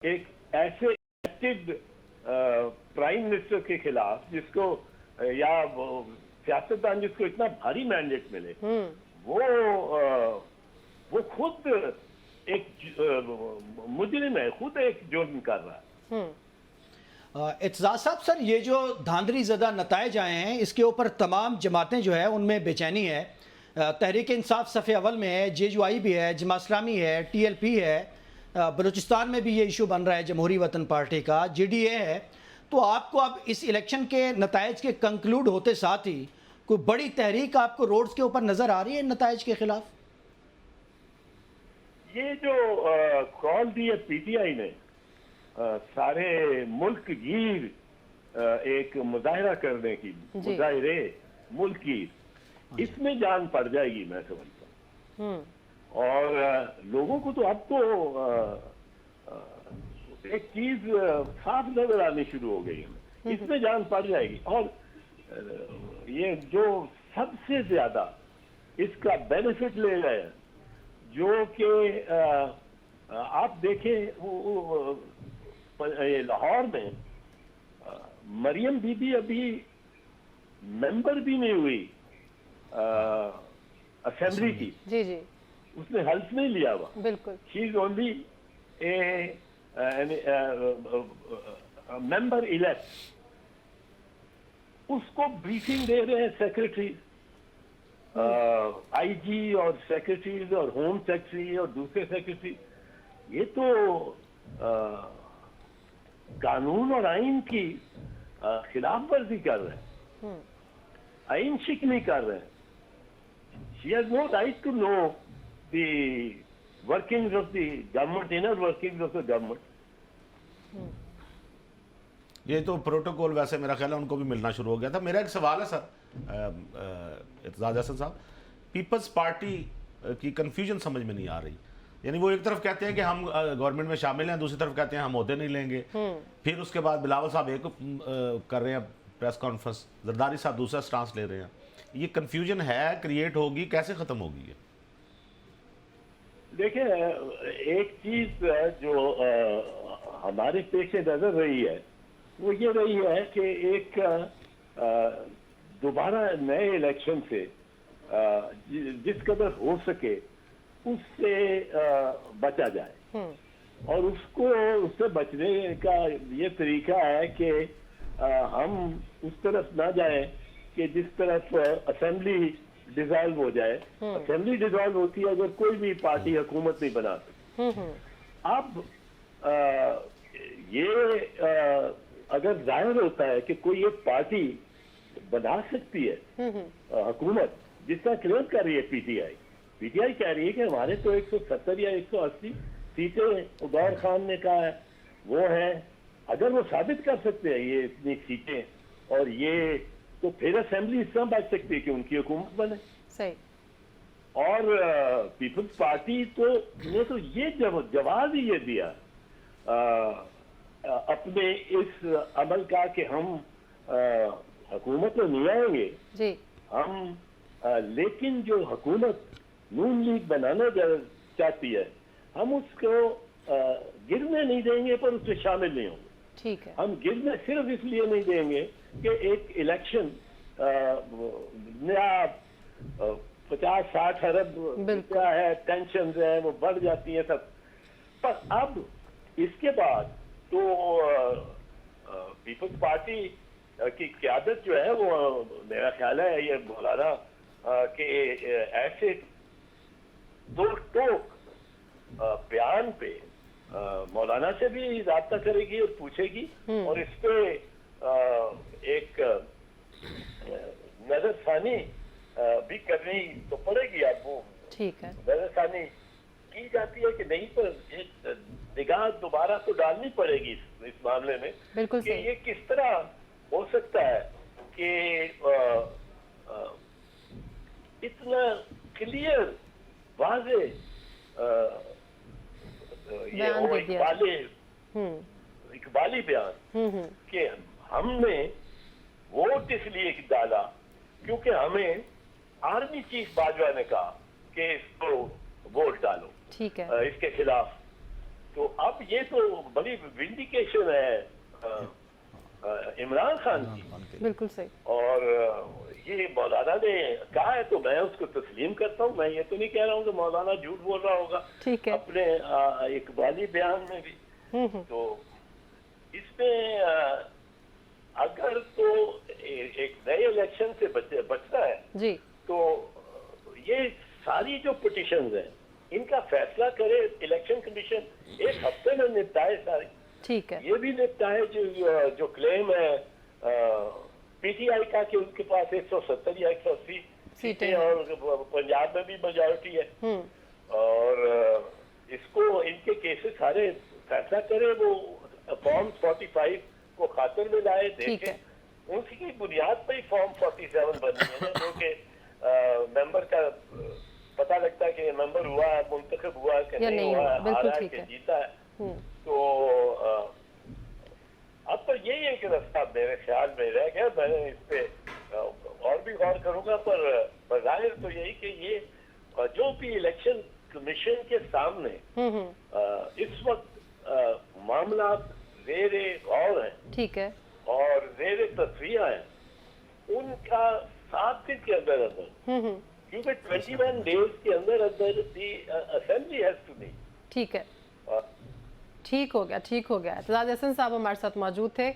एक ऐसे elected prime minister के खिलाफ जिसको या सियासतदान जिसको इतना भारी मैंडेट मिले, वो खुद एक मुजरिम है, खुद एक जुर्म कर रहा है। इत्ज़ाज़ साहब, सर ये जो धांधली ज़दा नताइज आए हैं इसके ऊपर तमाम जमातें जो है उनमें बेचैनी है। तहरीक इंसाफ सफ़े अव्वल में है, JUI भी है, जमात इस्लामी है, TLP है, बलूचिस्तान में भी ये इशू बन रहा है जमहूरी वतन पार्टी का, JDA है। तो आपको अब इस इलेक्शन के नताइज के कंक्लूड होते साथ ही कोई बड़ी तहरीक आपको रोड्स के ऊपर नज़र आ रही है नताइज के खिलाफ? ये जो कॉल दी है PTI ने सारे मुल्क गिर एक मुजाहरा करने की, मुजाहरे मुल्क गिर, इसमें जान पड़ जाएगी मैं समझता हूँ। और लोगों को तो अब तो एक चीज साफ नजर आनी शुरू हो गई है, इसमें जान पड़ जाएगी। और ये जो सबसे ज्यादा इसका बेनिफिट ले रहे हैं, जो कि आप देखें लाहौर में मरियम बीबी अभी मेंबर भी नहीं हुई असेंबली की। जी जी, उसने हल्फ नहीं लिया हुआ। बिल्कुल। She is only A member elect. उसको ब्रीफिंग दे रहे हैं सेक्रेटरी, IG और सेक्रेटरीज और होम सेक्रेटरी और दूसरे सेक्रेटरी। ये तो कानून और आइन की खिलाफ वर्जी कर रहे हैं, आइन शिकनी कर रहे हैं। She has no right to know the workings of the government, inner workings of the government. ये तो प्रोटोकॉल वैसे मेरा ख्याल है उनको भी मिलना शुरू हो गया था। मेरा एक सवाल है सर, इत्ज़ाज़ हसन साहब, पीपल्स पार्टी की कंफ्यूजन समझ में नहीं आ रही। यानी वो एक तरफ कहते हैं कि हम गवर्नमेंट में शामिल हैं, दूसरी तरफ कहते हैं हम ओहदे नहीं लेंगे। फिर उसके बाद बिलावल साहब एक कर रहे हैं प्रेस कॉन्फ्रेंस, जरदारी साहब दूसरा स्टांस ले रहे हैं। ये कंफ्यूजन है, क्रिएट होगी, कैसे खत्म होगी ये? देखिए, एक चीज जो हमारे पेश नजर रही है वो ये रही है कि एक दोबारा नए इलेक्शन से जिस कदर हो सके उससे बचा जाए। और उससे बचने का ये तरीका है कि हम उस तरफ ना जाएं कि जिस तरफ असेंबली डिसॉल्व हो जाए। असेंबली डिसॉल्व होती है अगर कोई भी पार्टी हुकूमत नहीं बना सकती। अब ये अगर जाहिर होता है कि कोई एक पार्टी बना सकती है हुकूमत, जिस तरह क्लेम कर रही है PTI कह रही है कि हमारे तो 170 या 180 सीटें गौर खान ने कहा है वो है। अगर वो साबित कर सकते हैं ये इतनी सीटें और ये, तो फिर असेंबली इस तरह बच सकती है कि उनकी हुकूमत बने। सही। और पीपल्स पार्टी ने तो ये जवाब ही ये दिया अपने इस अमल का कि हम हुकूमत में नहीं आएंगे जी। हम लेकिन जो हुकूमत नून लीग बनाना चाहती है हम उसको गिरने नहीं देंगे, पर उसमें शामिल नहीं होंगे। ठीक है। हम गिरने सिर्फ इसलिए नहीं देंगे कि एक इलेक्शन नया 50-60 अरब क्या है, टेंशन है वो बढ़ जाती है सब। पर अब इसके बाद तो पीपल्स पार्टी की क़यादत जो है वो मेरा ख्याल है ये मौलाना के ऐसे दो टोक बयान पे मौलाना से भी राब्ता करेगी और पूछेगी और इस पे एक नजरसानी भी करनी तो पड़ेगी। अब वो ठीक है, नजरसानी की जाती है कि नहीं, पर एक निगाह दोबारा तो डालनी पड़ेगी इस मामले में। बिल्कुल कि सही। ये किस तरह हो सकता है कि इतना क्लियर वाज़े ये हो इकबाली बयान कि हमने वोट इसलिए डाला क्योंकि हमें आर्मी चीफ बाजवा ने कहा कि इसको वोट डालो, ठीक है, इसके खिलाफ। तो अब ये तो बड़ी विंडिकेशन है इमरान खान की। बिल्कुल सही। और ये मौलाना ने कहा है तो मैं उसको तस्लीम करता हूँ। मैं ये तो नहीं कह रहा हूँ कि मौलाना झूठ बोल रहा होगा, ठीक है, अपने इकबाली बयान में भी। तो इसमें अगर तो एक नए इलेक्शन से बचना है जी, तो ये सारी जो पिटिशंस हैं इनका फैसला करे इलेक्शन कमीशन, एक हफ्ते में निपटाए सारी। ठीक है, ये भी निपटाए जो क्लेम है पीटीआई का कि उनके पास 170 या 180 सीटें और पंजाब में भी मेजॉरिटी है, और इसको इनके केसेस सारे फैसला करे, वो फॉर्म 45 को खातिर में लाए, देखे उनकी बुनियाद पर ही फॉर्म 47 बनी है, जो कि मेंबर का पता लगता है कि मेंबर हुआ है, मुंतखब हुआ है कि नहीं हुआ है, हारा है कि जीता है। तो अब तो यही एक रास्ता मेरे ख्याल में रह गया। मैं इस पे और भी गौर करूंगा, पर जाहिर तो यही कि ये जो भी इलेक्शन कमीशन के सामने इस वक्त मामला ज़ेरे गौर है, ठीक है, और ज़ेरे तस्वीर है, उनका 7 दिन के अंदर अंदर, क्योंकि 21 डेज के अंदर अंदर the assembly has to meet. ठीक है, ठीक हो गया, ठीक हो गया। एतजाज अहसन साहब हमारे साथ मौजूद थे।